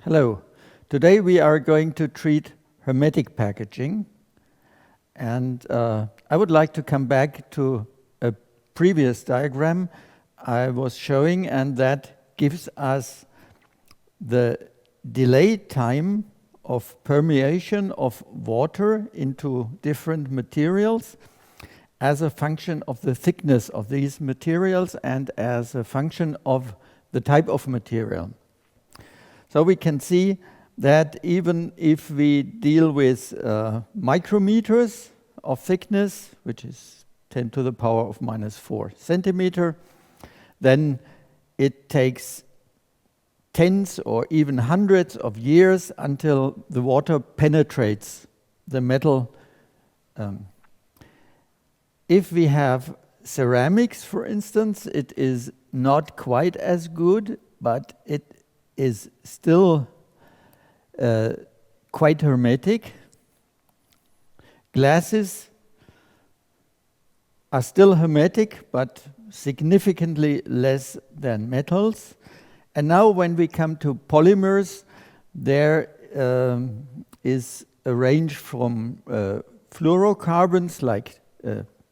Hello. Today we are going to treat hermetic packaging, and I would like to come back to a previous diagram I was showing, and that gives us the delay time of permeation of water into different materials as a function of the thickness of these materials and as a function of the type of material. So we can see that even if we deal with micrometers of thickness, which is 10 to the power of minus 4 centimeter, then it takes tens or even hundreds of years until the water penetrates the metal. If we have ceramics, for instance, it is not quite as good, but it is still quite hermetic. Glasses are still hermetic, but significantly less than metals. And now when we come to polymers, there is a range from fluorocarbons like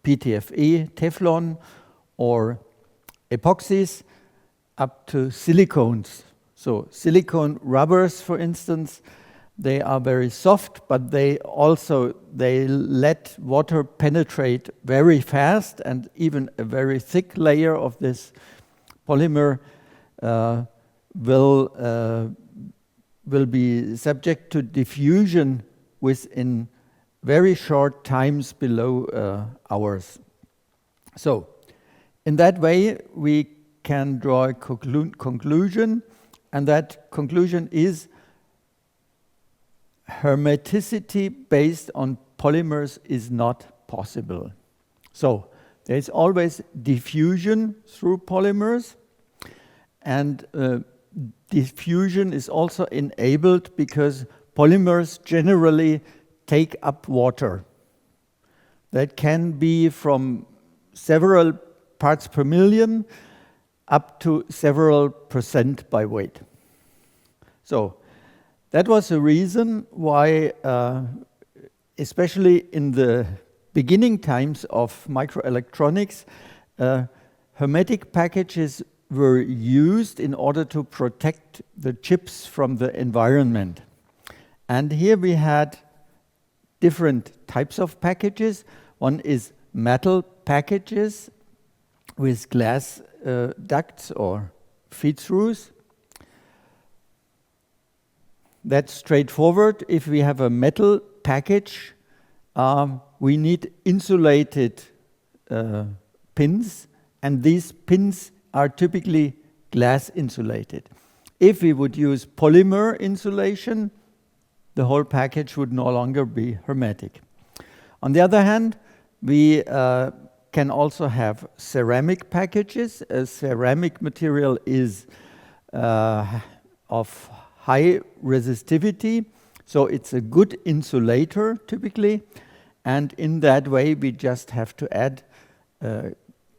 PTFE, Teflon, or epoxies, up to silicones. So silicone rubbers, for instance, they are very soft, but they let water penetrate very fast, and even a very thick layer of this polymer will be subject to diffusion within very short times below hours. So in that way, we can draw a conclusion, and that conclusion is hermeticity based on polymers is not possible. So there is always diffusion through polymers, and diffusion is also enabled because polymers generally take up water. That can be from several parts per million up to several percent by weight. So that was the reason why, especially in the beginning times of microelectronics, hermetic packages were used in order to protect the chips from the environment. And here we had different types of packages. One is metal packages with glass ducts or feed-throughs. That's straightforward. If we have a metal package, we need insulated pins, and these pins are typically glass insulated. If we would use polymer insulation, the whole package would no longer be hermetic. On the other hand, we can also have ceramic packages. A ceramic material is of high resistivity, so it's a good insulator typically, and in that way we just have to add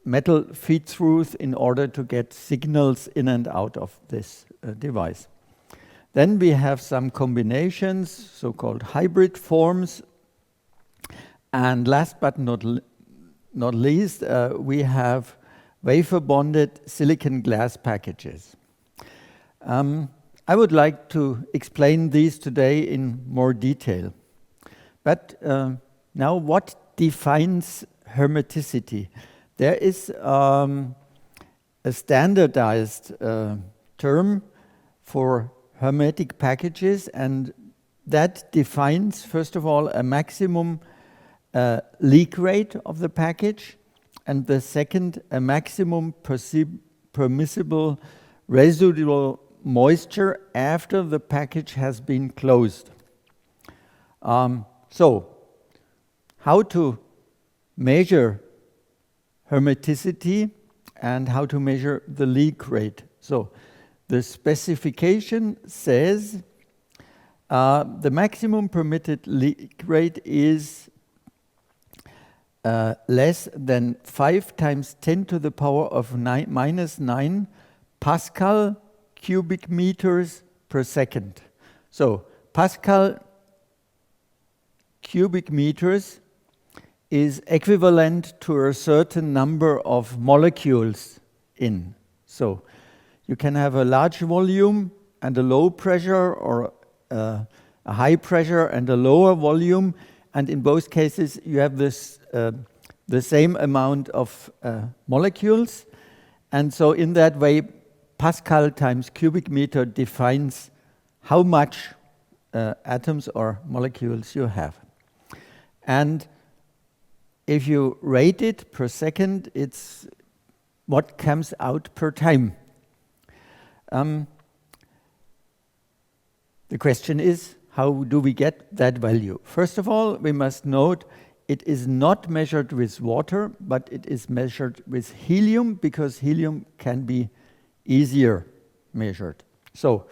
metal feed-throughs in order to get signals in and out of this device. Then we have some combinations, so-called hybrid forms, and last but not least, we have wafer-bonded silicon glass packages. I would like to explain these today in more detail. But now, what defines hermeticity? There is a standardized term for hermetic packages, and that defines, first of all, a maximum leak rate of the package, and the second, a maximum permissible residual moisture after the package has been closed. So, how to measure hermeticity and how to measure the leak rate? So, the specification says the maximum permitted leak rate is less than 5 times 10 to the power of minus 9 Pascal cubic meters per second. So Pascal cubic meters is equivalent to a certain number of molecules in. So you can have a large volume and a low pressure, or a high pressure and a lower volume, and in both cases you have this the same amount of molecules. And so in that way, Pascal times cubic meter defines how much atoms or molecules you have. And if you rate it per second, it's what comes out per time. The question is, how do we get that value? First of all, we must note it is not measured with water, but it is measured with helium, because helium can be easier measured. So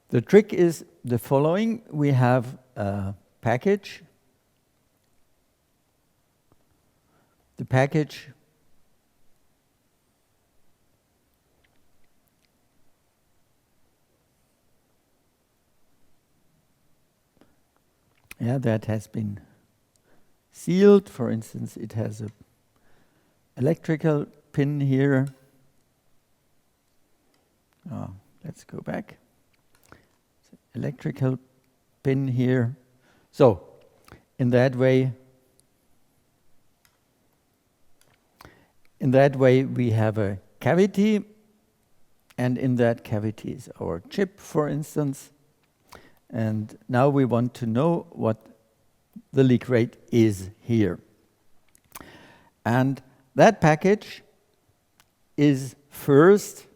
the trick is the following. We have a package. The package that has been sealed. For instance, it has an electrical pin here. Let's go back. Electrical pin here. So in that way we have a cavity, and in that cavity is our chip, for instance. And now we want to know what the leak rate is here. And that package is first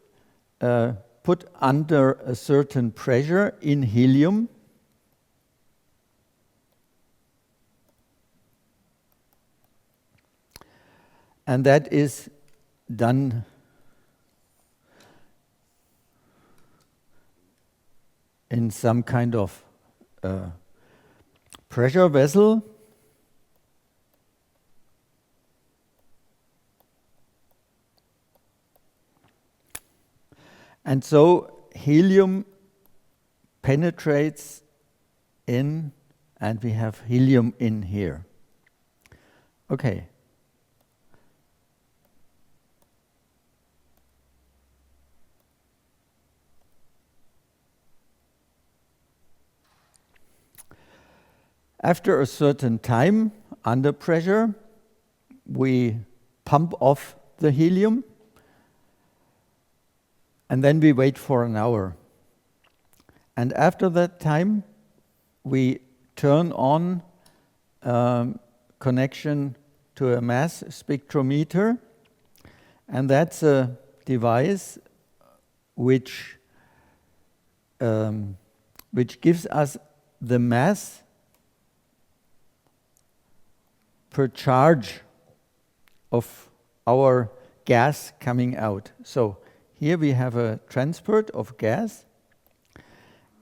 put under a certain pressure in helium. And that is done in some kind of pressure vessel. And so helium penetrates in, and we have helium in here. Okay. After a certain time, under pressure, we pump off the helium, and then we wait for an hour. And after that time, we turn on connection to a mass spectrometer, and that's a device which gives us the mass per charge of our gas coming out. So here we have a transport of gas,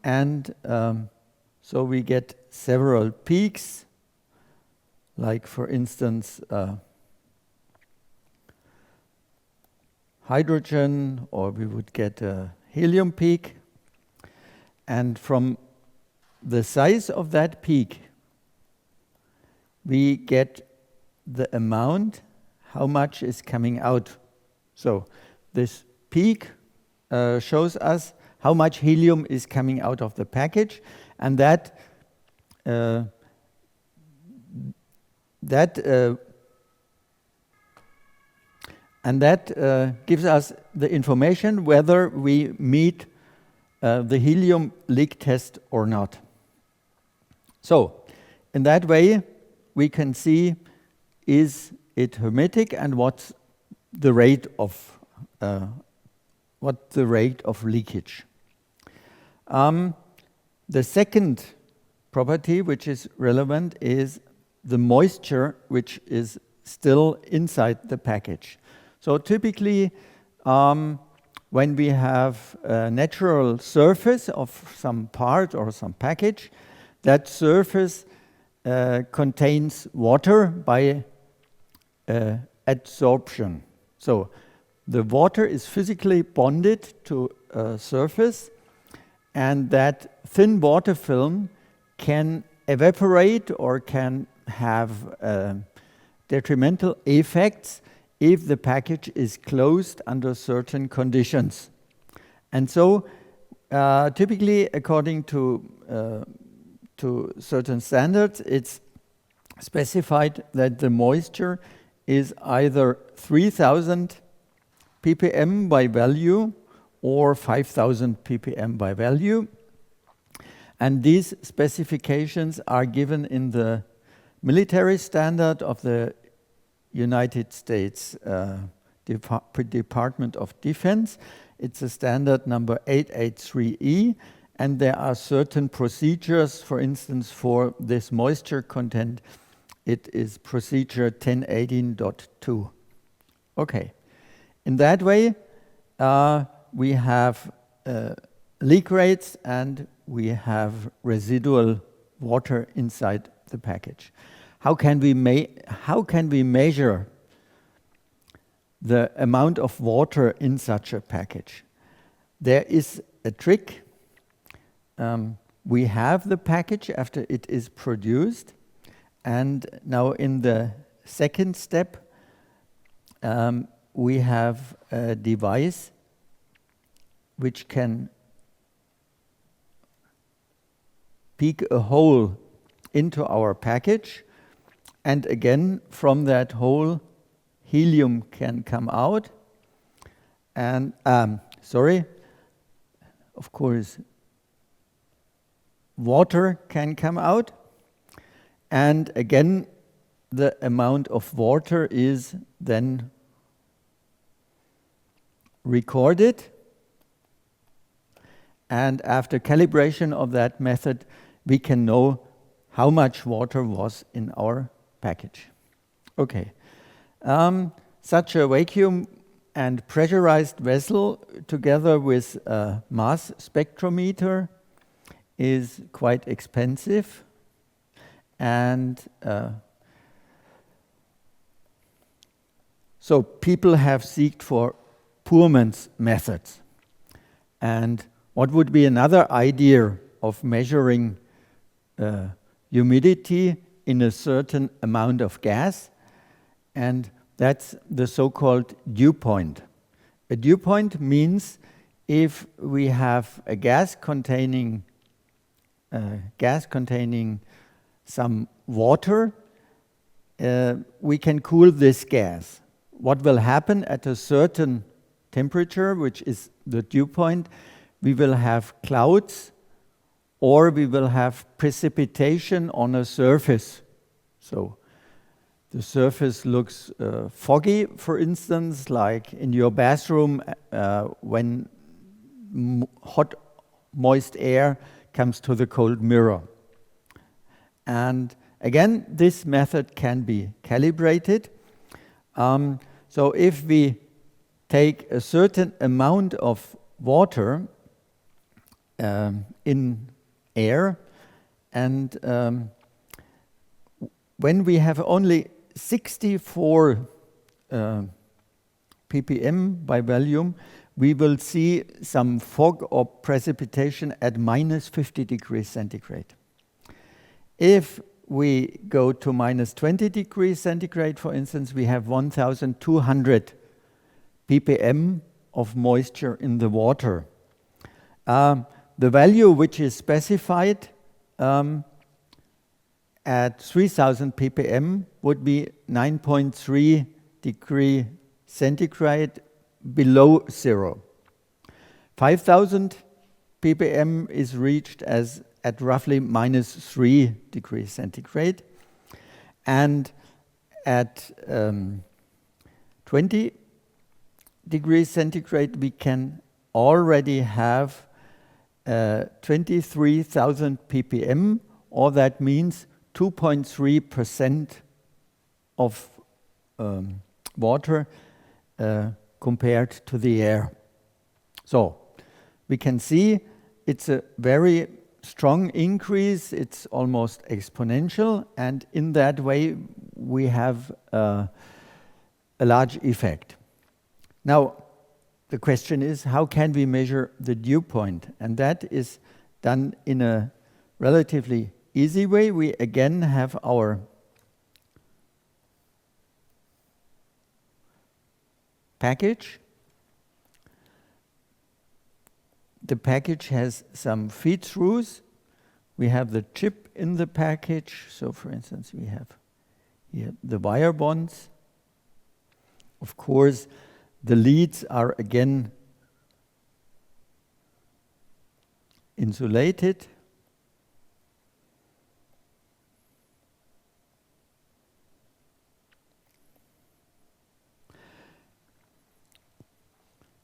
and so we get several peaks, like for instance hydrogen, or we would get a helium peak. And from the size of that peak, we get the amount, how much is coming out. So this peak shows us how much helium is coming out of the package, and that gives us the information whether we meet the helium leak test or not. So in that way, we can see, is it hermetic, and what's the rate of leakage. The second property which is relevant is the moisture which is still inside the package. So typically, when we have a natural surface of some part or some package, that surface contains water by adsorption. So the water is physically bonded to a surface, and that thin water film can evaporate or can have detrimental effects if the package is closed under certain conditions. And so typically, according to certain standards, it's specified that the moisture is either 3,000 ppm by value or 5,000 ppm by value. And these specifications are given in the military standard of the United States Department of Defense. It's a standard number 883E, and there are certain procedures, for instance, for this moisture content. It is procedure 1018.2. Okay. In that way, we have leak rates and we have residual water inside the package. How can we measure the amount of water in such a package? There is a trick. We have the package after it is produced, and now in the second step, we have a device which can peek a hole into our package, and again from that hole helium can come out, and of course water can come out, and again the amount of water is then recorded, and after calibration of that method we can know how much water was in our package. Okay. Such a vacuum and pressurized vessel together with a mass spectrometer is quite expensive, and so people have sought for Poorman's methods. And what would be another idea of measuring humidity in a certain amount of gas? And that's the so-called dew point. A dew point means if we have a gas containing some water, we can cool this gas. What will happen at a certain temperature, which is the dew point, we will have clouds or we will have precipitation on a surface. So the surface looks foggy, for instance, like in your bathroom when hot, moist air comes to the cold mirror. And again, this method can be calibrated. So if we take a certain amount of water in air, and when we have only 64 ppm by volume, we will see some fog or precipitation at minus 50 degrees centigrade. If we go to minus 20 degrees centigrade, for instance, we have 1,200 ppm of moisture in the water. The value which is specified at 3,000 ppm would be 9.3 degrees centigrade below zero. 5,000 ppm is reached at roughly minus 3 degrees centigrade. And at 20 degrees centigrade, we can already have 23,000 ppm, or that means 2.3% of water compared to the air. So we can see it's a very strong increase, it's almost exponential, and in that way we have a large effect. Now, the question is, how can we measure the dew point? And that is done in a relatively easy way. We again have our package. The package has some feed-throughs. We have the chip in the package. So for instance, we have here the wire bonds. Of course, the leads are again insulated.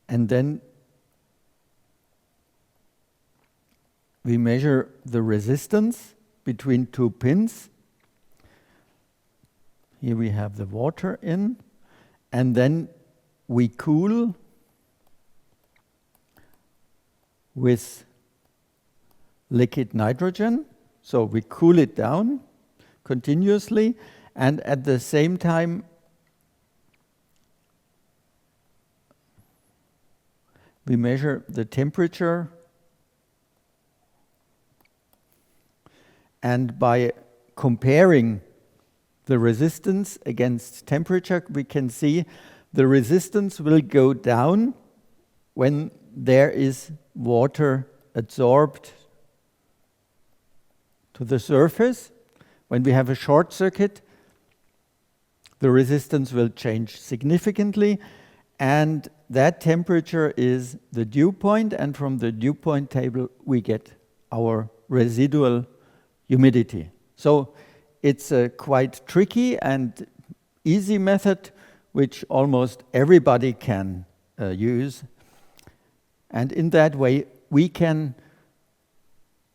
And then we measure the resistance between two pins. Here we have the water in, and then we cool with liquid nitrogen. So we cool it down continuously, and at the same time we measure the temperature. And by comparing the resistance against temperature, we can see the resistance will go down when there is water adsorbed to the surface. When we have a short circuit, the resistance will change significantly, and that temperature is the dew point, and from the dew point table we get our residual humidity. So it's a quite tricky and easy method which almost everybody can use. And in that way we can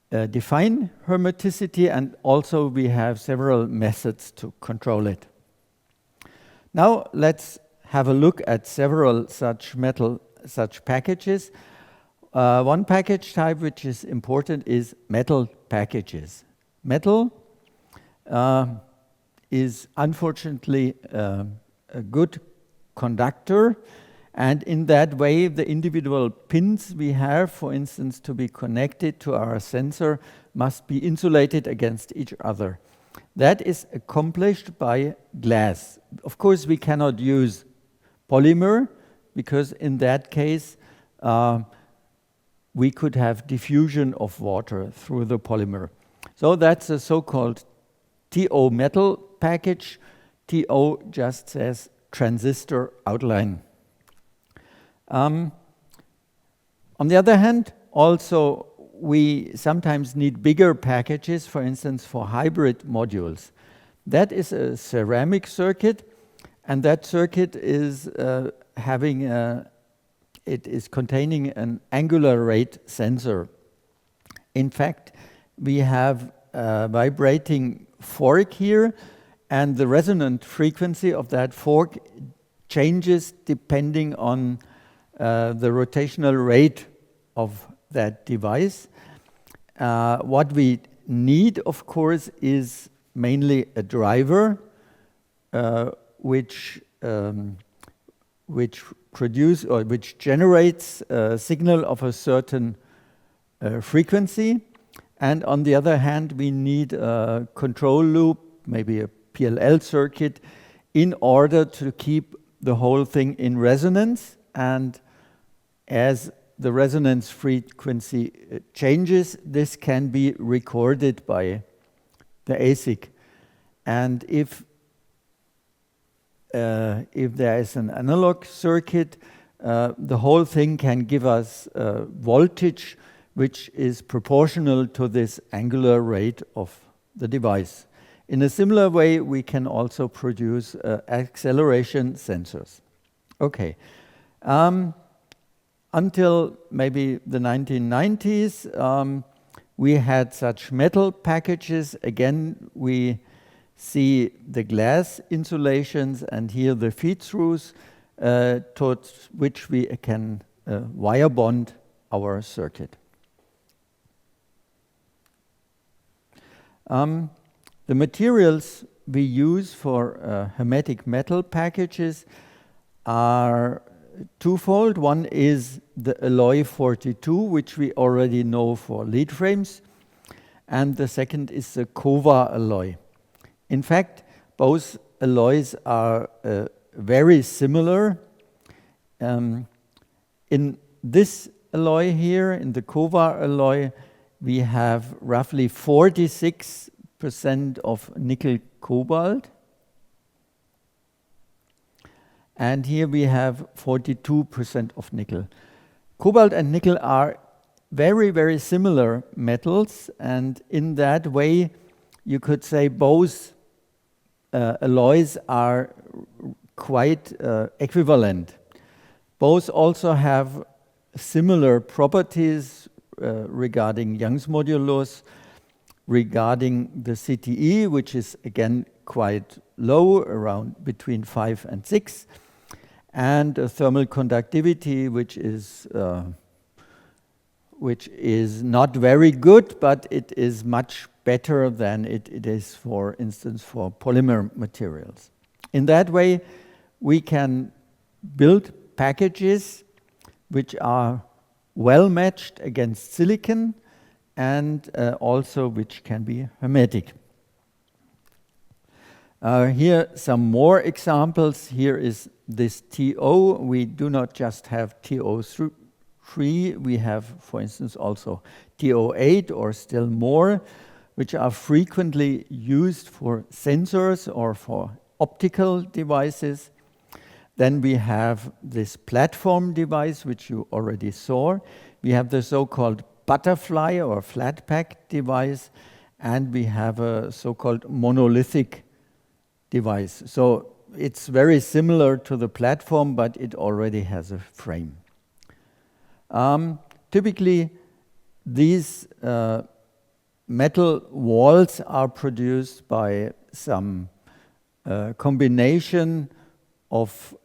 define hermeticity, and also we have several methods to control it. Now let's have a look at several such packages. One package type which is important is metal packages. Metal is unfortunately a good conductor, and in that way the individual pins we have, for instance, to be connected to our sensor must be insulated against each other. That is accomplished by glass. Of course we cannot use polymer, because in that case we could have diffusion of water through the polymer. So that's a so-called TO metal package. TO just says transistor outline. On the other hand, also we sometimes need bigger packages, for instance, for hybrid modules. That is a ceramic circuit, and that circuit is it is containing an angular rate sensor. In fact, we have a vibrating fork here, and the resonant frequency of that fork changes depending on the rotational rate of that device. What we need, of course, is mainly a driver which generates a signal of a certain frequency. And on the other hand, we need a control loop, maybe a PLL circuit, in order to keep the whole thing in resonance. And as the resonance frequency changes, this can be recorded by the ASIC. And if there is an analog circuit, the whole thing can give us voltage which is proportional to this angular rate of the device. In a similar way, we can also produce acceleration sensors. Okay. Until maybe the 1990s, we had such metal packages. Again, we see the glass insulations and here the feed-throughs towards which we can wire bond our circuit. The materials we use for hermetic metal packages are twofold. One is the alloy 42, which we already know for lead frames, and the second is the Kova alloy. In fact, both alloys are very similar. In this alloy here, in the Kova alloy, we have roughly 46% of nickel cobalt. And here we have 42% of nickel. Cobalt and nickel are very, very similar metals, and in that way, you could say both alloys are quite equivalent. Both also have similar properties regarding Young's modulus, regarding the CTE, which is again quite low, around between 5 and 6, and a thermal conductivity, which is not very good, but it is much better than it is, for instance, for polymer materials. In that way, we can build packages which are well matched against silicon and also which can be hermetic. Here some more examples. Here is this TO. We do not just have TO3, we have, for instance, also TO8 or still more, which are frequently used for sensors or for optical devices. Then we have this platform device, which you already saw. We have the so-called butterfly or flat pack device, and we have a so-called monolithic device. So it's very similar to the platform, but it already has a frame. Typically, these metal walls are produced by some combination of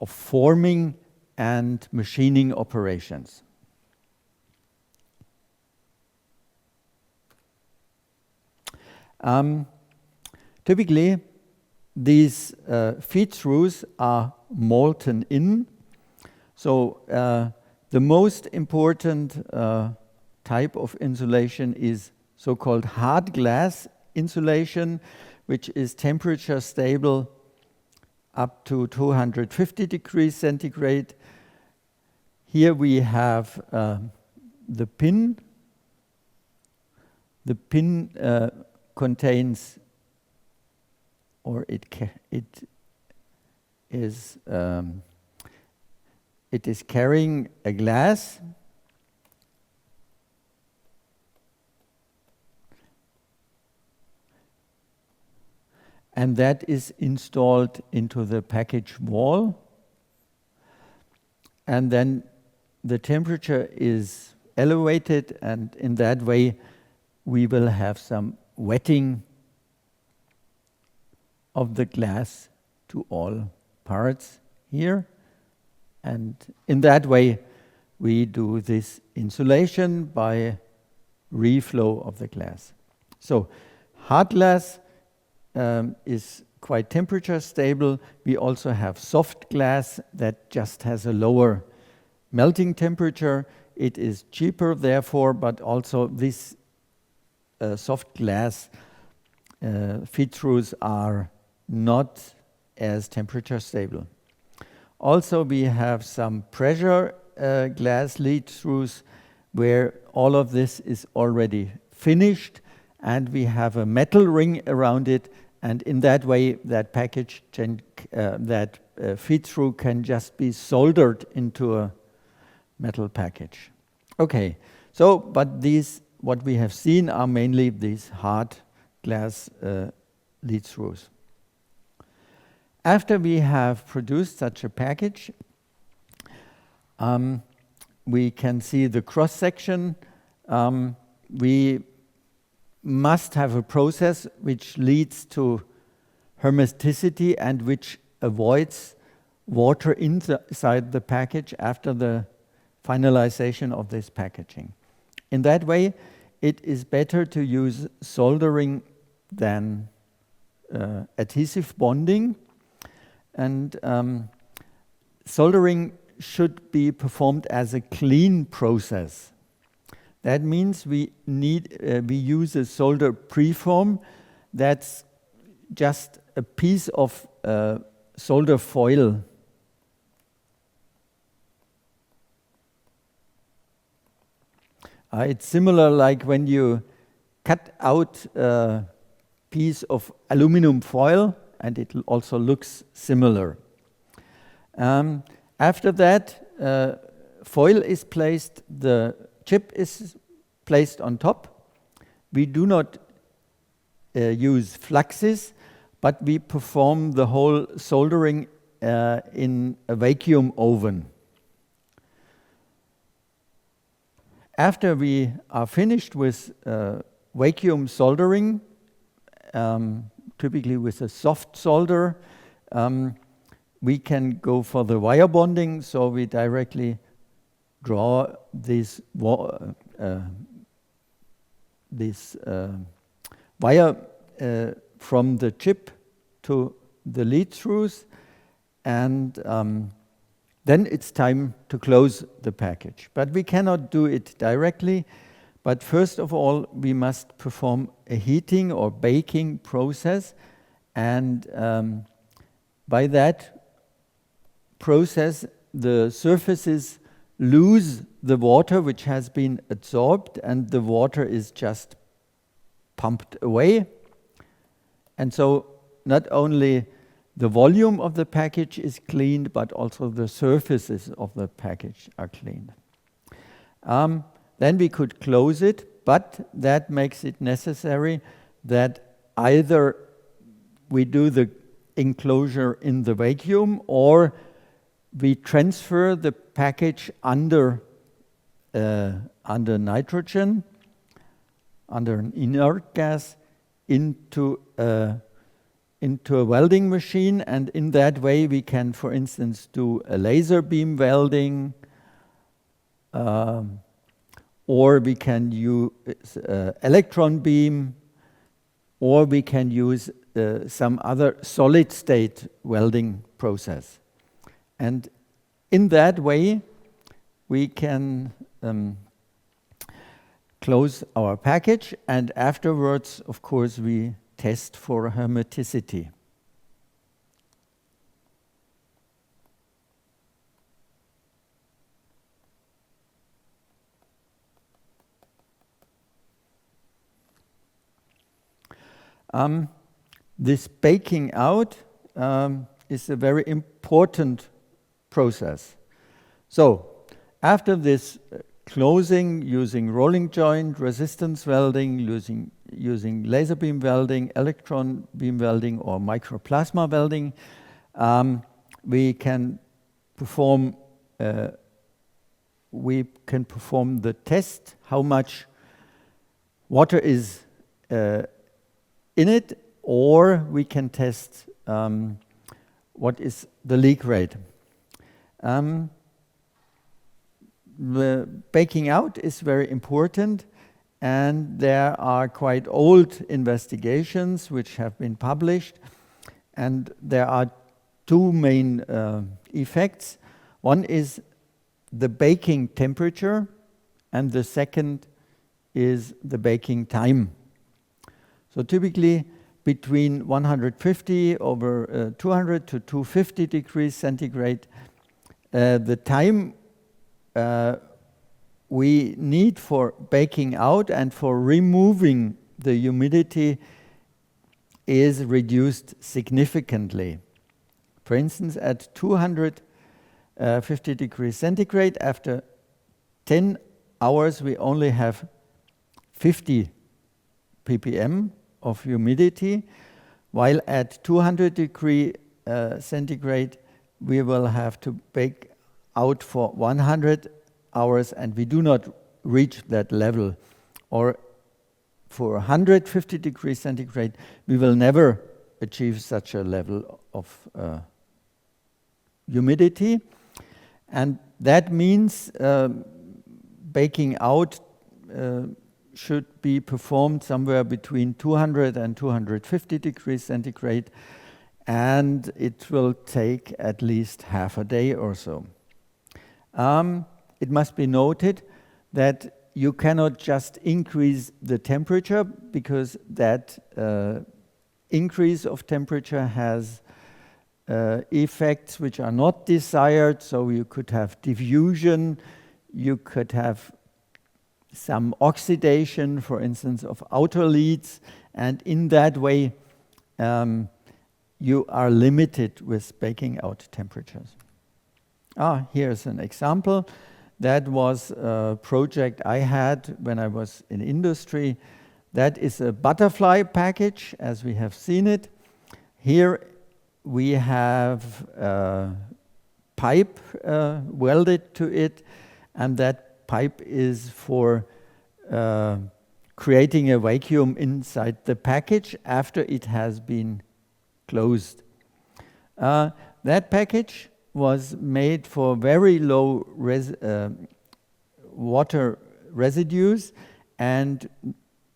forming and machining operations. Typically, these feed-throughs are molten in. So the most important type of insulation is so-called hard glass insulation, which is temperature stable up to 250 degrees centigrade. Here we have the pin. The pin contains, or it is carrying a glass. And that is installed into the package wall. And then the temperature is elevated, and in that way we will have some wetting of the glass to all parts here. And in that way we do this insulation by reflow of the glass. So hard glass is quite temperature stable. We also have soft glass that just has a lower melting temperature. It is cheaper, therefore, but also this soft glass feed-throughs are not as temperature stable. Also, we have some pressure glass lead-throughs where all of this is already finished, and we have a metal ring around it. And in that way, that package, that feed-through can just be soldered into a metal package. Okay, so, but these, what we have seen are mainly these hard glass lead-throughs. After we have produced such a package, we can see the cross-section. We must have a process which leads to hermeticity and which avoids water inside the package after the finalization of this packaging. In that way, it is better to use soldering than adhesive bonding. And soldering should be performed as a clean process. That means we use a solder preform that's just a piece of solder foil. It's similar like when you cut out a piece of aluminum foil, and it also looks similar. After that, foil is placed, the chip is placed on top. We do not use fluxes, but we perform the whole soldering in a vacuum oven. After we are finished with vacuum soldering, typically with a soft solder, we can go for the wire bonding, so we directly draw this wire from the chip to the lead screws, and then it's time to close the package. But we cannot do it directly, but first of all, we must perform a heating or baking process, and by that process, the surfaces lose the water which has been absorbed, and the water is just pumped away. And so not only the volume of the package is cleaned, but also the surfaces of the package are cleaned. Then we could close it, but that makes it necessary that either we do the enclosure in the vacuum, or we transfer the package under nitrogen, under an inert gas, into a welding machine, and in that way we can, for instance, do a laser beam welding, or we can use electron beam, or we can use some other solid state welding process. And in that way, we can close our package, and afterwards, of course, we test for hermeticity. This baking out is a very important process. So, after this closing using rolling joint, resistance welding, using laser beam welding, electron beam welding, or microplasma welding, we can perform the test how much water is in it, or we can test what is the leak rate. The baking out is very important, and there are quite old investigations which have been published, and there are two main effects. One is the baking temperature, and the second is the baking time. So typically between 150 over 200 to 250 degrees centigrade, the time we need for baking out and for removing the humidity is reduced significantly. For instance, at 250 degrees centigrade, after 10 hours we only have 50 ppm of humidity, while at 200 degrees centigrade we will have to bake out for 100 hours, and we do not reach that level. Or for 150 degrees centigrade, we will never achieve such a level of humidity. And that means baking out should be performed somewhere between 200 and 250 degrees centigrade. and it will take at least half a day or so. It must be noted that you cannot just increase the temperature, because that increase of temperature has effects which are not desired. So you could have diffusion, you could have some oxidation, for instance, of outer leads, and in that way you are limited with baking out temperatures. Here's an example. That was a project I had when I was in industry. That is a butterfly package, as we have seen it. Here we have a pipe welded to it, and that pipe is for creating a vacuum inside the package after it has been closed. That package was made for very low water residues, and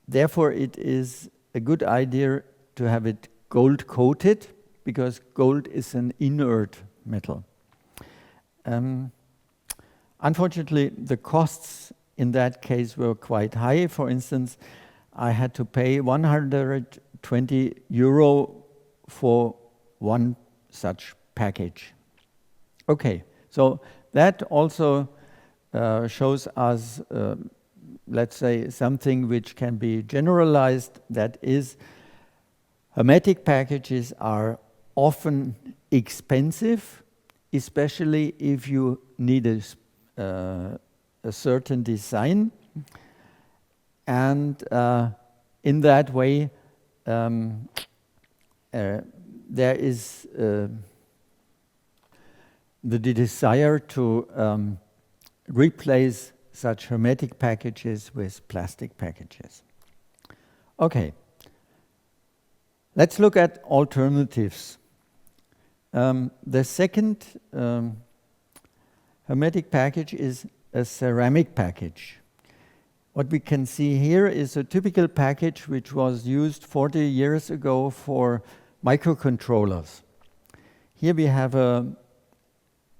therefore it is a good idea to have it gold coated, because gold is an inert metal. Unfortunately, the costs in that case were quite high. For instance, I had to pay 120 euro for one such package. Okay, so that also shows us, let's say, something which can be generalized. That is, hermetic packages are often expensive, especially if you need a certain design. And in that way, there is the desire to replace such hermetic packages with plastic packages. Okay, let's look at alternatives. The second hermetic package is a ceramic package. What we can see here is a typical package which was used 40 years ago for microcontrollers. Here we have a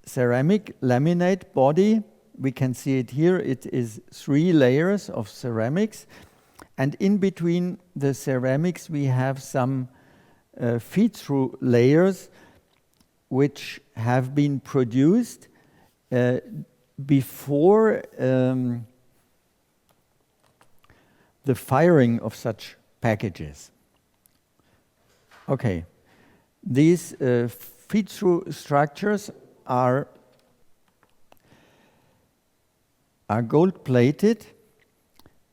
ceramic laminate body. We can see it here. It is 3 layers of ceramics, and in between the ceramics we have some feed-through layers which have been produced before the firing of such packages. Okay, these feed-through structures are gold-plated,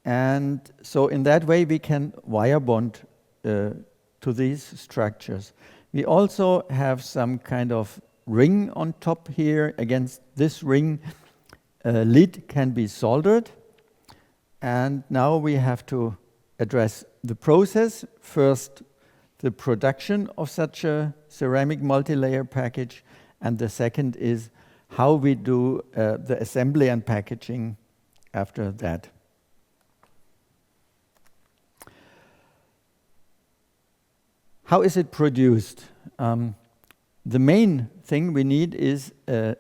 and so in that way we can wire bond to these structures. We also have some kind of ring on top here. Against this ring, a lid can be soldered. And now we have to address the process. First, the production of such a ceramic multi-layer package, and the second is how we do the assembly and packaging after that. How is it produced? The main thing we need is a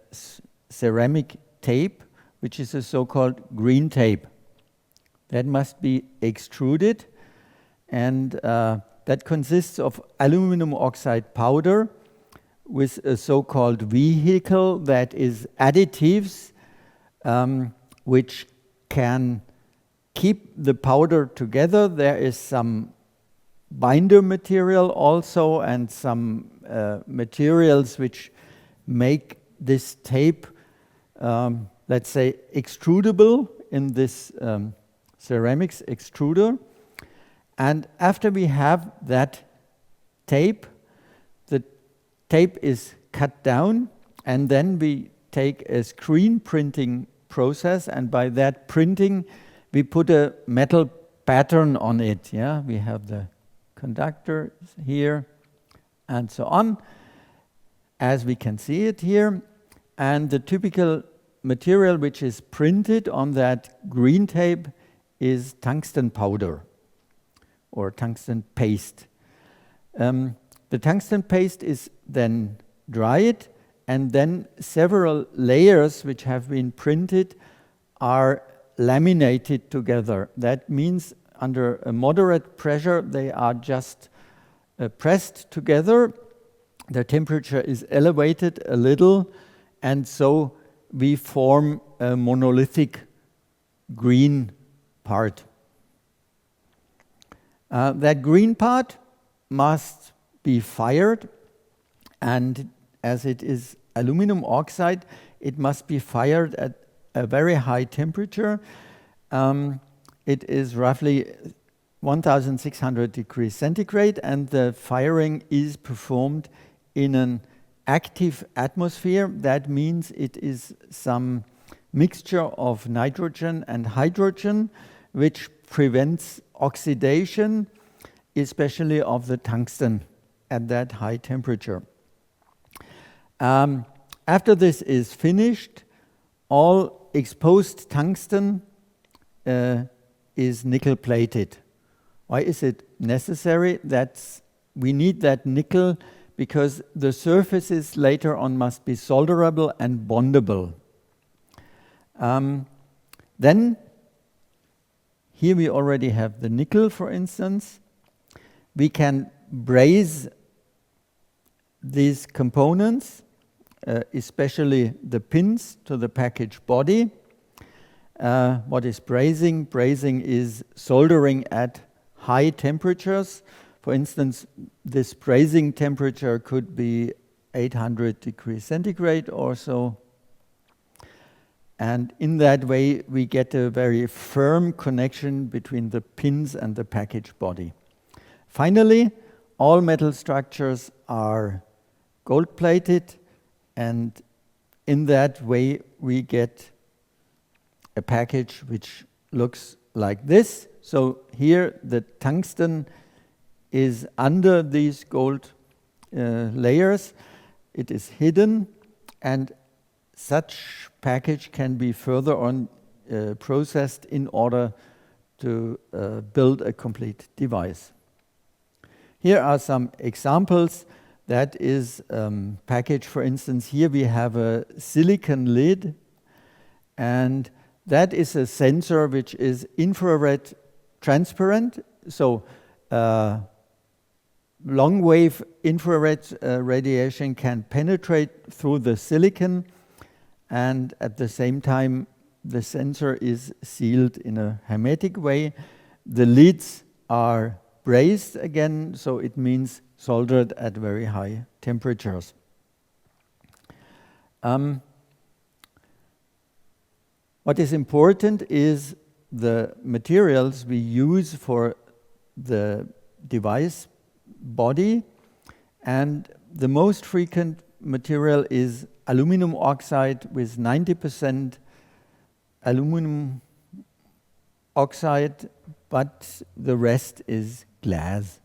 ceramic tape, which is a so-called green tape. That must be extruded, and that consists of aluminum oxide powder with a so-called vehicle that is additives which can keep the powder together. There is some binder material also, and some materials which make this tape, let's say, extrudable in this ceramics extruder. And after we have that tape, the tape is cut down, and then we take a screen printing process, and by that printing we put a metal pattern on it. Yeah, we have the conductor here and so on, as we can see it here. And the typical material which is printed on that green tape is tungsten powder or tungsten paste. The tungsten paste is then dried, and then several layers which have been printed are laminated together. That means under a moderate pressure they are just pressed together. The temperature is elevated a little, and so we form a monolithic green part. That green part must be fired, and as it is aluminum oxide, it must be fired at a very high temperature. It is roughly 1600 degrees centigrade, and the firing is performed in an active atmosphere. That means it is some mixture of nitrogen and hydrogen which prevents oxidation, especially of the tungsten at that high temperature. After this is finished, all exposed tungsten is nickel plated. Why is it necessary? We need that nickel because the surfaces later on must be solderable and bondable. Then, here we already have the nickel, for instance. We can braze these components, especially the pins to the package body. What is brazing? Brazing is soldering at high temperatures. For instance, this brazing temperature could be 800 degrees centigrade or so. And in that way, we get a very firm connection between the pins and the package body. Finally, all metal structures are gold-plated, and in that way, we get a package which looks like this. So here, the tungsten is under these gold layers. It is hidden, and such package can be further on processed in order to build a complete device. Here are some examples. That is package, for instance, here we have a silicon lid, and that is a sensor which is infrared transparent. So long wave infrared radiation can penetrate through the silicon, and at the same time the sensor is sealed in a hermetic way. The lids are brazed again, so it means soldered at very high temperatures. What is important is the materials we use for the device body, and the most frequent material is aluminum oxide with 90% aluminum oxide, but the rest is glass.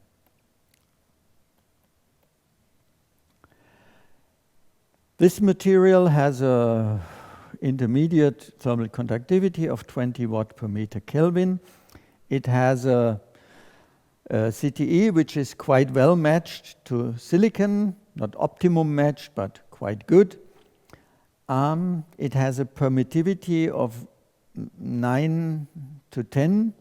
This material has a intermediate thermal conductivity of 20 watt per meter Kelvin. It has a CTE which is quite well matched to silicon, not optimum match, but quite good. It has a permittivity of 9 to 10.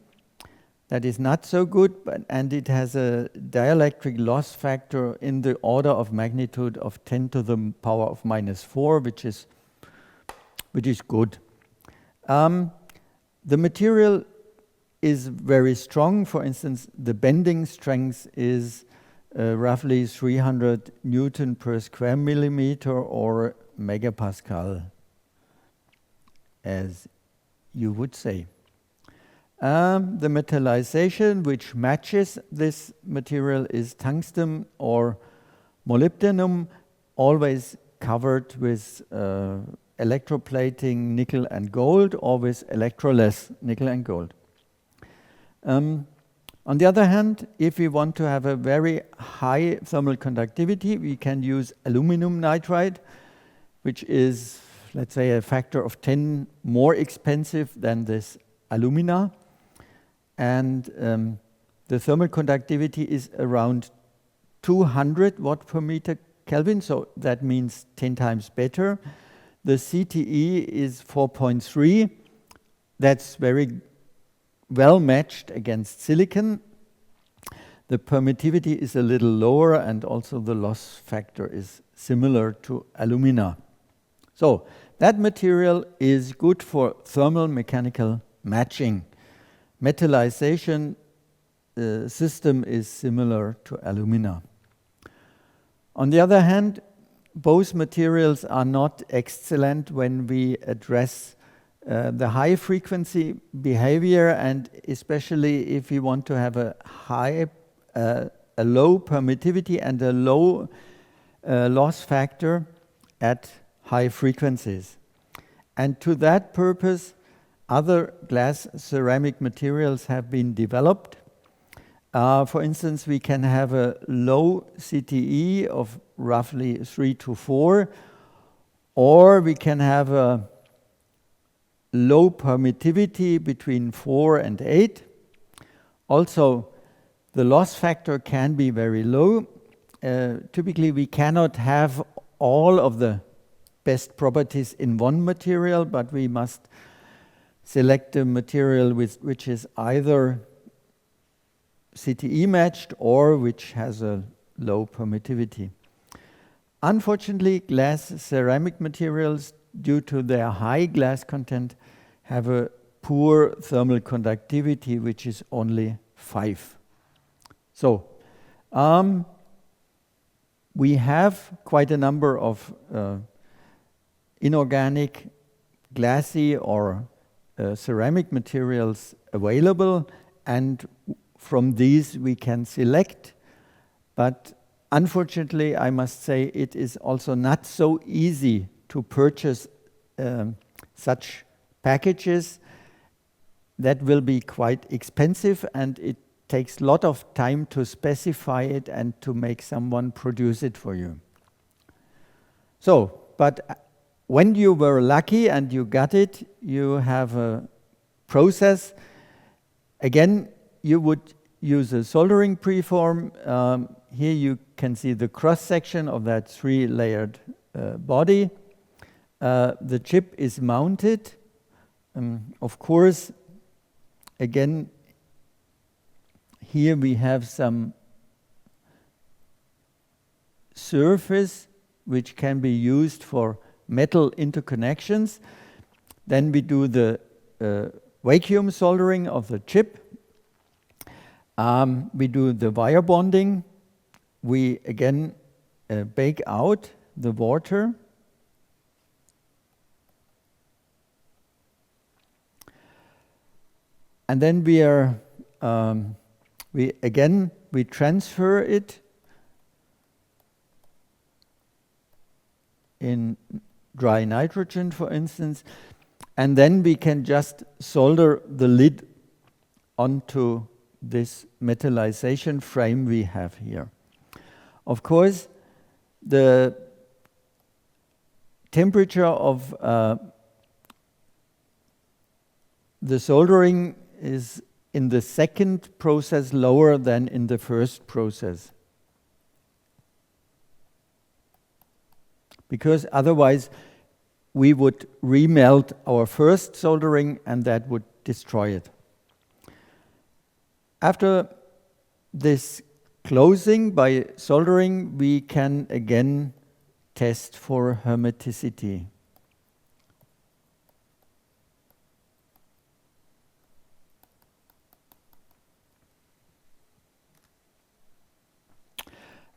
That is not so good, and it has a dielectric loss factor in the order of magnitude of 10 to the power of -4, which is good. The material is very strong. For instance, the bending strength is roughly 300 Newton per square millimeter or megapascal, as you would say. The metallization which matches this material is tungsten or molybdenum, always covered with electroplating nickel and gold, or with electroless nickel and gold. On the other hand, if we want to have a very high thermal conductivity, we can use aluminum nitride, which is, let's say, a factor of 10 more expensive than this alumina. And the thermal conductivity is around 200 watt per meter Kelvin, so that means 10 times better. The CTE is 4.3. That's very well matched against silicon. The permittivity is a little lower, and also the loss factor is similar to alumina. So that material is good for thermal mechanical matching. Metallization system is similar to alumina. On the other hand, both materials are not excellent when we address the high frequency behavior, and especially if we want to have a low permittivity and a low loss factor at high frequencies. And to that purpose, other glass ceramic materials have been developed. For instance, we can have a low CTE of roughly 3 to 4, or we can have a low permittivity between 4 and 8. Also, the loss factor can be very low. Typically, we cannot have all of the best properties in one material, but we must select a material which is either CTE matched or which has a low permittivity. Unfortunately, glass ceramic materials, due to their high glass content, have a poor thermal conductivity, which is only 5. So, we have quite a number of inorganic, glassy or ceramic materials available, and from these we can select. But unfortunately, I must say, it is also not so easy to purchase such packages. That will be quite expensive, and it takes a lot of time to specify it and to make someone produce it for you. So, but when you were lucky and you got it, you have a process. Again, you would use a soldering preform. Here you can see the cross-section of that 3-layered body. The chip is mounted. Of course, again, here we have some surface which can be used for metal interconnections. Then we do the vacuum soldering of the chip. We do the wire bonding. We again bake out the water. And then we transfer it in dry nitrogen, for instance, and then we can just solder the lid onto this metallization frame we have here. Of course, the temperature of the soldering is in the second process lower than in the first process, because otherwise we would remelt our first soldering and that would destroy it. After this closing by soldering, we can again test for hermeticity.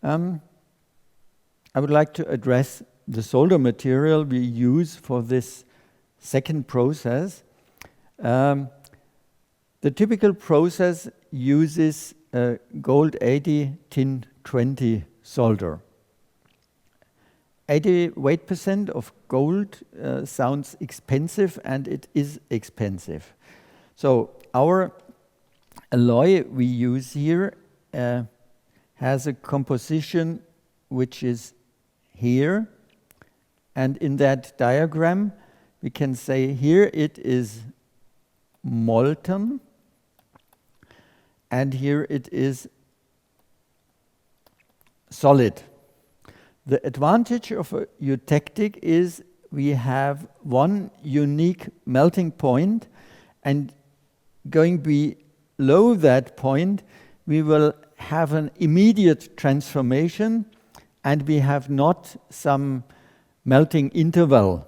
I would like to address the solder material we use for this second process. The typical process uses gold 80 tin 20 solder. 80 weight percent of gold sounds expensive, and it is expensive. So our alloy we use here has a composition which is here, and in that diagram we can say here it is molten and here it is solid. The advantage of a eutectic is we have one unique melting point, and going below that point, we will have an immediate transformation, and we have not some melting interval.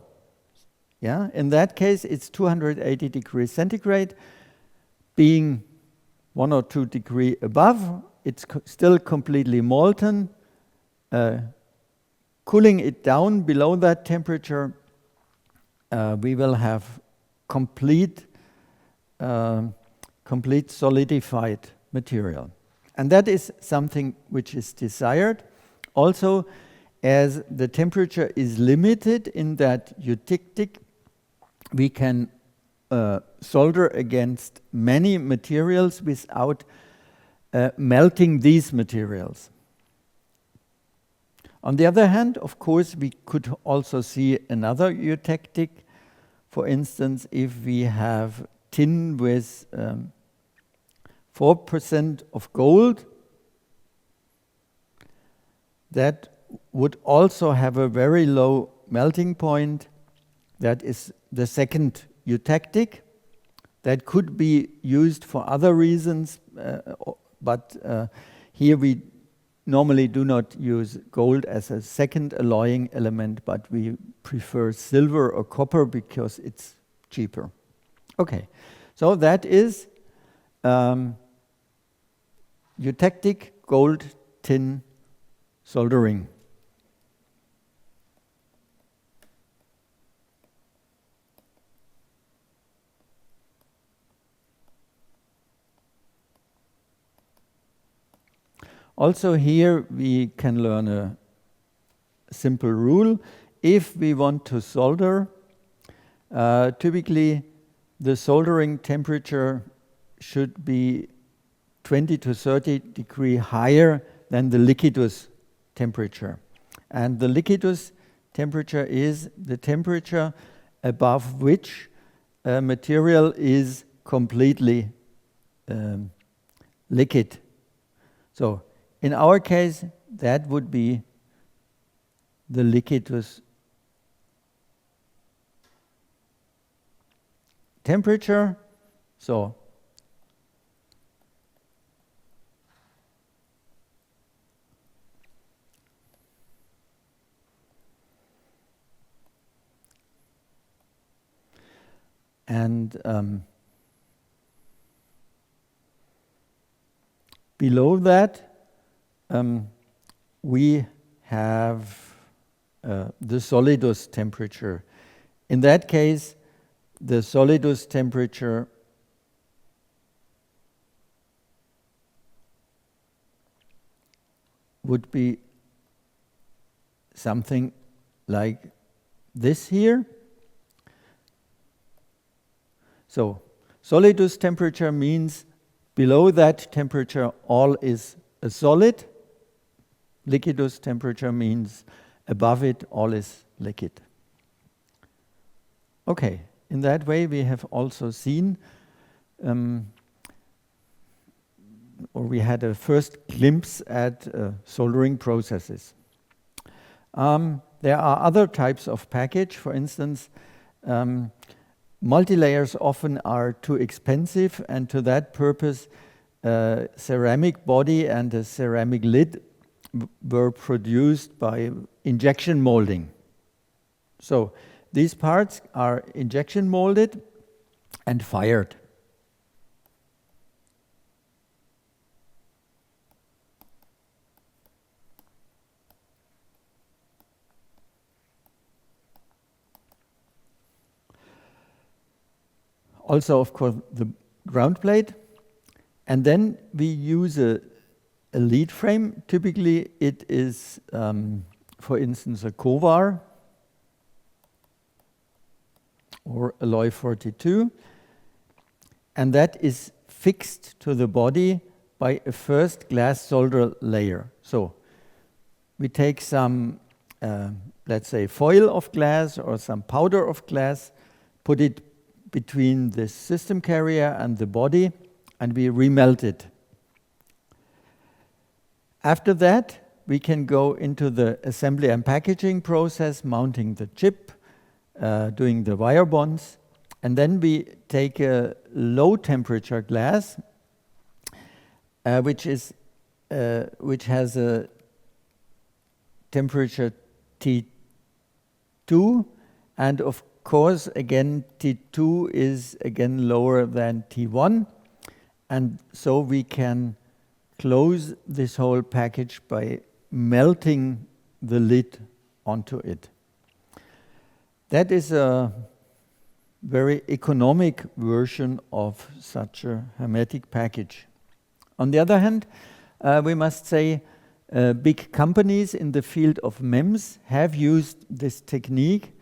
Yeah? In that case, it's 280 degrees centigrade. Being 1 or 2 degrees above, it's still completely molten. Cooling it down below that temperature, we will have complete solidified material. And that is something which is desired. Also, as the temperature is limited in that eutectic, we can solder against many materials without melting these materials. On the other hand, of course, we could also see another eutectic. For instance, if we have tin with 4% of gold, that would also have a very low melting point. That is the second eutectic. That could be used for other reasons, but here we normally do not use gold as a second alloying element, but we prefer silver or copper because it's cheaper. Okay, so that is eutectic gold tin soldering. Also here we can learn a simple rule. If we want to solder, typically the soldering temperature should be 20 to 30 degrees higher than the liquidus temperature. And the liquidus temperature is the temperature above which a material is completely liquid. So in our case, that would be the liquidus temperature. So and below that, we have the solidus temperature. In that case, the solidus temperature would be something like this here. So solidus temperature means below that temperature all is a solid. Liquidus temperature means above it all is liquid. Okay, in that way we have also seen, or we had a first glimpse at soldering processes. There are other types of package. For instance, multilayers often are too expensive, and to that purpose a ceramic body and a ceramic lid were produced by injection molding. So these parts are injection molded and fired. Also, of course, the ground plate. And then we use a lead frame. Typically, it is, for instance, a Kovar or alloy 42. And that is fixed to the body by a first glass solder layer. So we take some, let's say, foil of glass or some powder of glass, put it between the system carrier and the body, and we remelt it. After that, we can go into the assembly and packaging process, mounting the chip, doing the wire bonds, and then we take a low temperature glass, which has a temperature T2, and of course again T2 is again lower than T1, and so we can close this whole package by melting the lid onto it. That is a very economic version of such a hermetic package. On the other hand, we must say big companies in the field of MEMS have used this technique,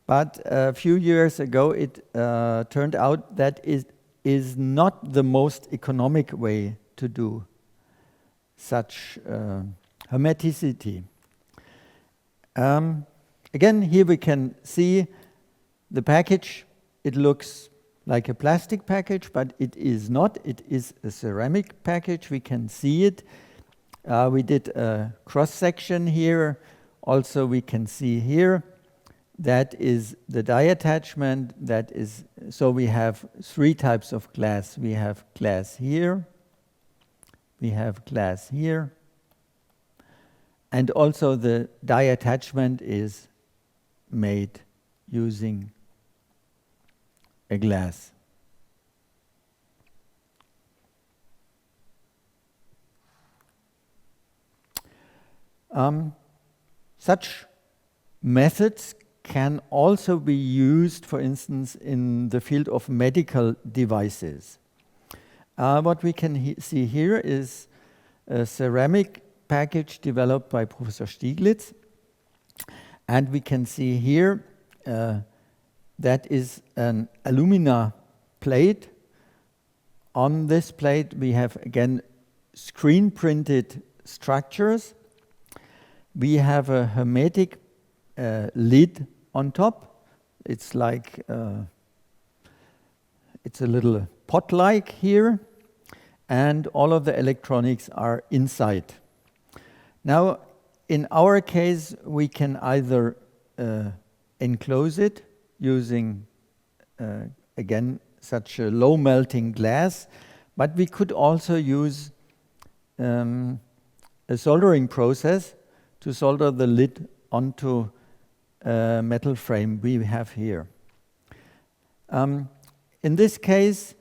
but a few years ago it turned out that it is not the most economic way to do such hermeticity. Again, here we can see the package. It looks like a plastic package, but it is not. It is a ceramic package. We can see it. We did a cross-section here. Also, we can see here. That is the die attachment. That is, so we have three types of glass. We have glass here. We have glass here. And also the die attachment is made using a glass. Such methods can also be used, for instance, in the field of medical devices. What we can see here is a ceramic package developed by Professor Stieglitz. And we can see here that is an alumina plate. On this plate we have again screen printed structures. We have a hermetic lid on top. It's like it's a little pot-like here, and all of the electronics are inside. Now, in our case, we can either enclose it using, again, such a low melting glass, but we could also use a soldering process to solder the lid onto a metal frame we have here. In this case,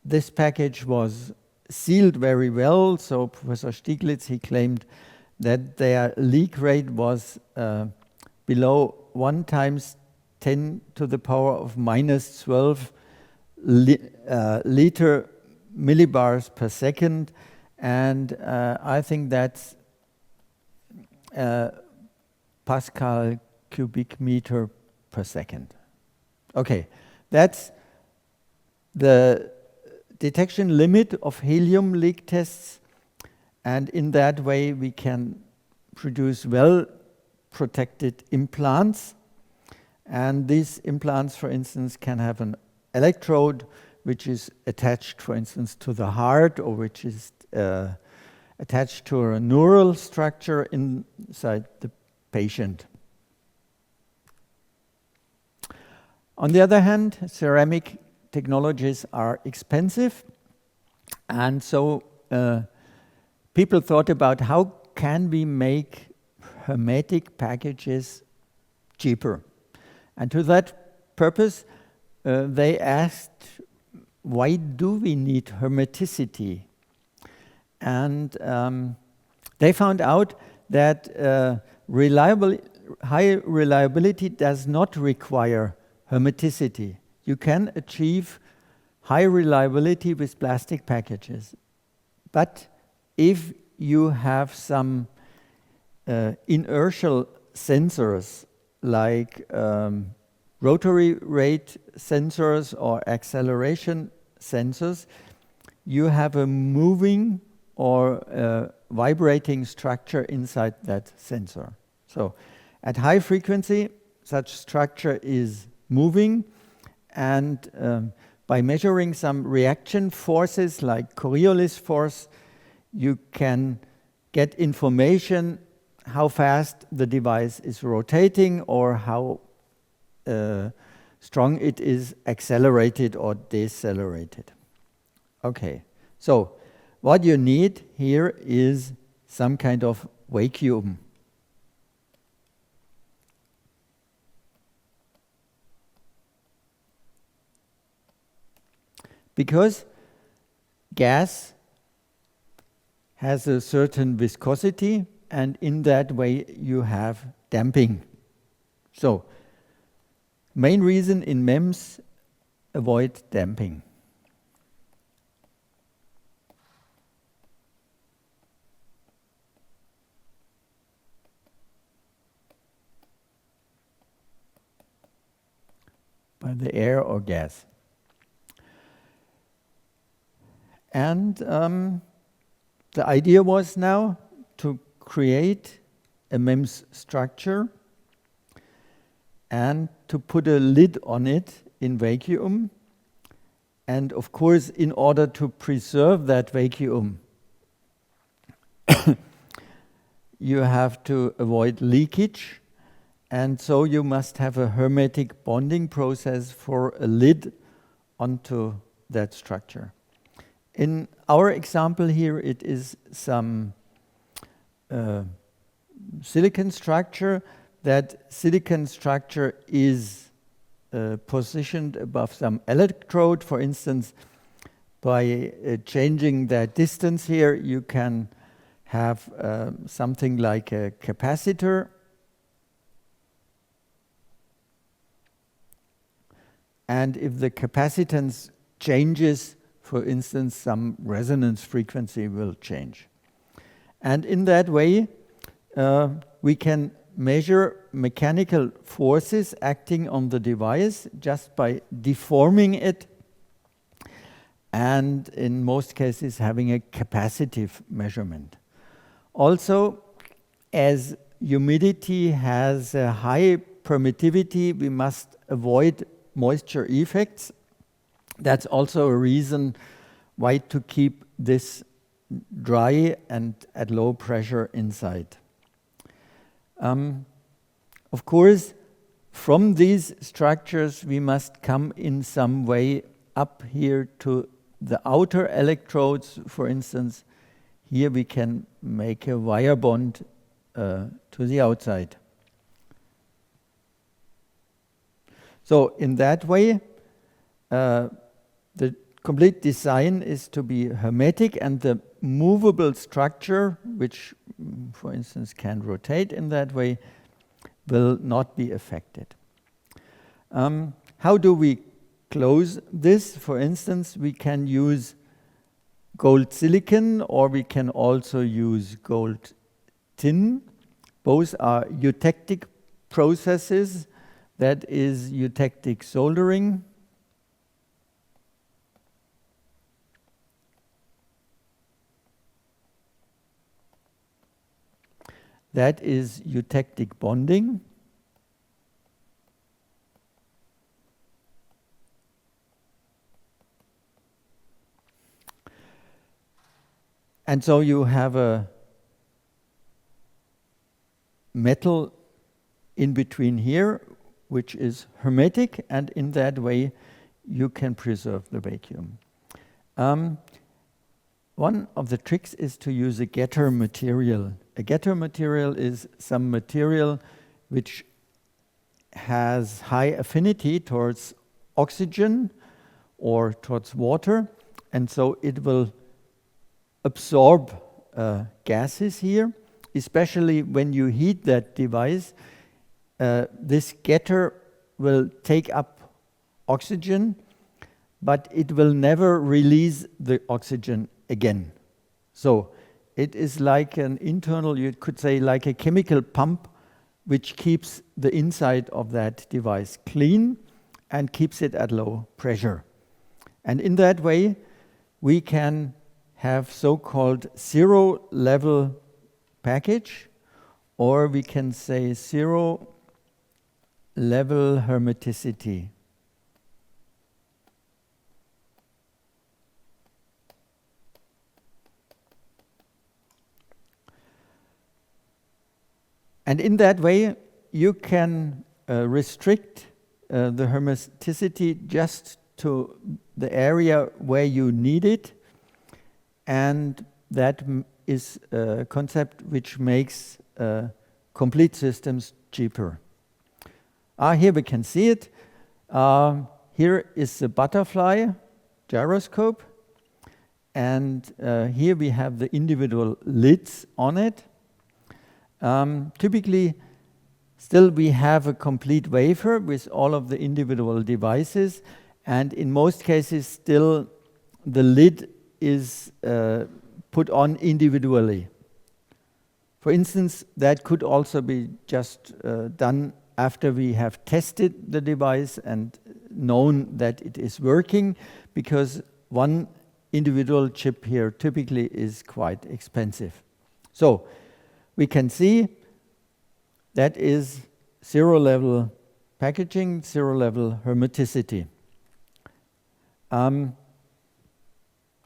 this package was sealed very well, so Professor Stieglitz, he claimed that their leak rate was below 1 × 10⁻⁻12 liter millibars per second, and I think that's Pascal cubic meter per second. Okay, that's the detection limit of helium leak tests, and in that way we can produce well protected implants, and these implants, for instance, can have an electrode which is attached, for instance, to the heart, or which is attached to a neural structure inside the patient. On the other hand, ceramic technologies are expensive, and so people thought about how can we make hermetic packages cheaper. And to that purpose, they asked, why do we need hermeticity? And they found out that high reliability does not require hermeticity. You can achieve high reliability with plastic packages. But if you have some inertial sensors like rotary rate sensors or acceleration sensors, you have a moving or vibrating structure inside that sensor. So at high frequency, such structure is moving, and by measuring some reaction forces like Coriolis force, you can get information how fast the device is rotating or how strong it is accelerated or decelerated. Okay, so what you need here is some kind of vacuum. Because gas has a certain viscosity, and in that way you have damping. So, main reason in MEMS, avoid damping. By the air or gas. And the idea was now to create a MEMS structure and to put a lid on it in vacuum. And of course, in order to preserve that vacuum, you have to avoid leakage. And so you must have a hermetic bonding process for a lid onto that structure. In our example here, it is some silicon structure. That silicon structure is positioned above some electrode. For instance, by changing that distance here, you can have something like a capacitor. And if the capacitance changes, for instance, some resonance frequency will change. And in that way, we can measure mechanical forces acting on the device just by deforming it, and in most cases having a capacitive measurement. Also, as humidity has a high permittivity, we must avoid moisture effects. That's also a reason why to keep this dry and at low pressure inside. Of course, from these structures we must come in some way up here to the outer electrodes. For instance, here we can make a wire bond to the outside. So in that way, the complete design is to be hermetic, and the movable structure, which, for instance, can rotate in that way, will not be affected. How do we close this? For instance, we can use gold silicon, or we can also use gold tin. Both are eutectic processes. That is eutectic soldering. That is eutectic bonding. And so you have a metal in between here, which is hermetic, and in that way you can preserve the vacuum. One of the tricks is to use a getter material. A getter material is some material which has high affinity towards oxygen or towards water, and so it will absorb gases here, especially when you heat that device. This getter will take up oxygen, but it will never release the oxygen again. So it is like an internal, you could say, like a chemical pump, which keeps the inside of that device clean and keeps it at low pressure. And in that way, we can have so-called zero-level package, or we can say zero-level hermeticity. And in that way, you can restrict the hermeticity just to the area where you need it, and that is a concept which makes complete systems cheaper. Here we can see it. Here is the butterfly gyroscope, and here we have the individual lids on it. Typically, still we have a complete wafer with all of the individual devices, and in most cases still the lid is put on individually. For instance, that could also be just done after we have tested the device and known that it is working, because one individual chip here typically is quite expensive. So we can see that is zero-level packaging, zero-level hermeticity.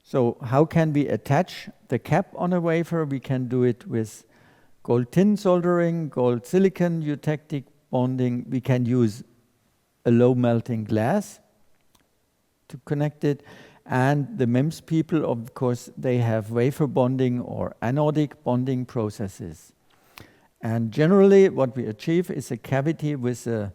So how can we attach the cap on a wafer? We can do it with gold tin soldering, gold silicon eutectic bonding. We can use a low melting glass to connect it. And the MEMS people, of course, they have wafer bonding or anodic bonding processes. And generally what we achieve is a cavity with a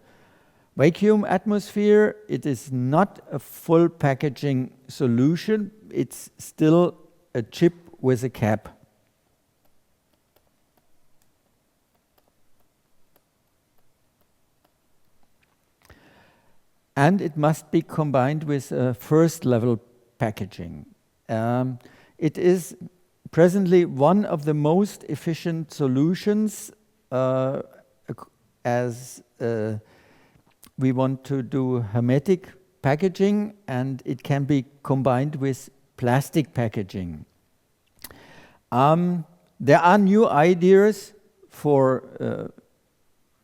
vacuum atmosphere. It is not a full packaging solution. It's still a chip with a cap. And it must be combined with a first-level packaging. It is presently one of the most efficient solutions as we want to do hermetic packaging, and it can be combined with plastic packaging. There are new ideas for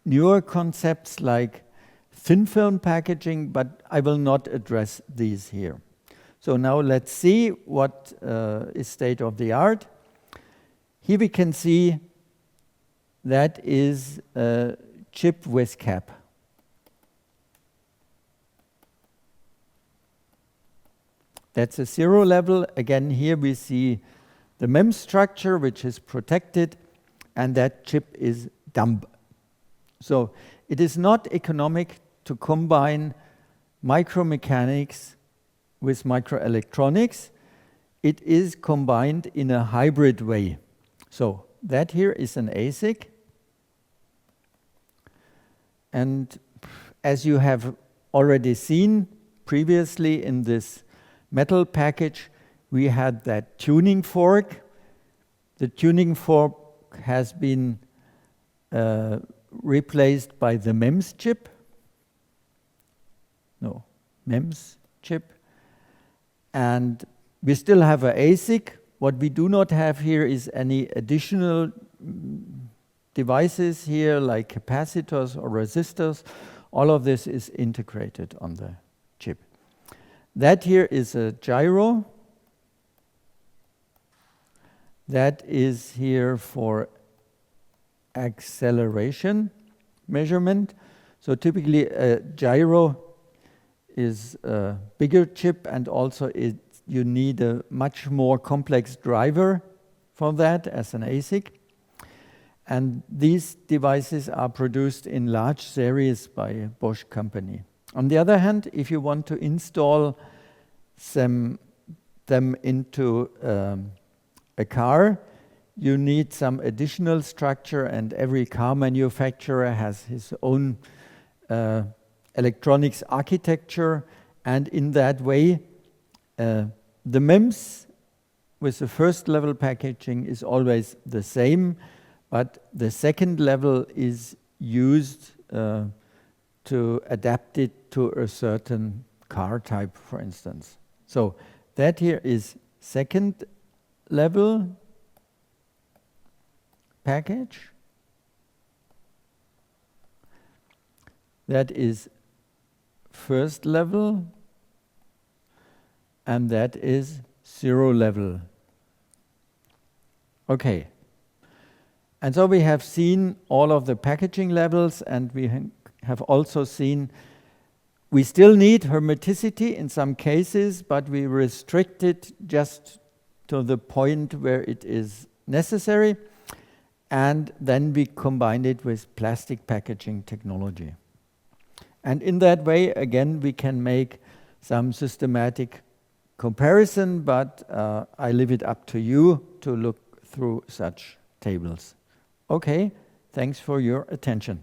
newer concepts like thin film packaging, but I will not address these here. So now let's see what is state of the art. Here we can see that is a chip with cap. That's a zero level. Again, here we see the MEMS structure, which is protected, and that chip is dumb. So it is not economic to combine micromechanics with microelectronics. It is combined in a hybrid way. So that here is an ASIC. And as you have already seen previously in this metal package, we had that tuning fork. The tuning fork has been replaced by the MEMS chip. No, MEMS chip. And we still have an ASIC. What we do not have here is any additional devices here like capacitors or resistors. All of this is integrated on the chip. That here is a gyro. That is here for acceleration measurement. So typically a gyro is a bigger chip, and also you need a much more complex driver for that as an ASIC. And these devices are produced in large series by a Bosch company. On the other hand, if you want to install them into a car, you need some additional structure, and every car manufacturer has his own electronics architecture, and in that way the MEMS with the first level packaging is always the same, but the second level is used to adapt it to a certain car type, for instance. So that here is second level package. That is first level, and that is zero level. Okay. And so we have seen all of the packaging levels, and we have also seen we still need hermeticity in some cases, but we restrict it just to the point where it is necessary, and then we combine it with plastic packaging technology. And in that way, again, we can make some systematic comparison, but I leave it up to you to look through such tables. Okay, thanks for your attention.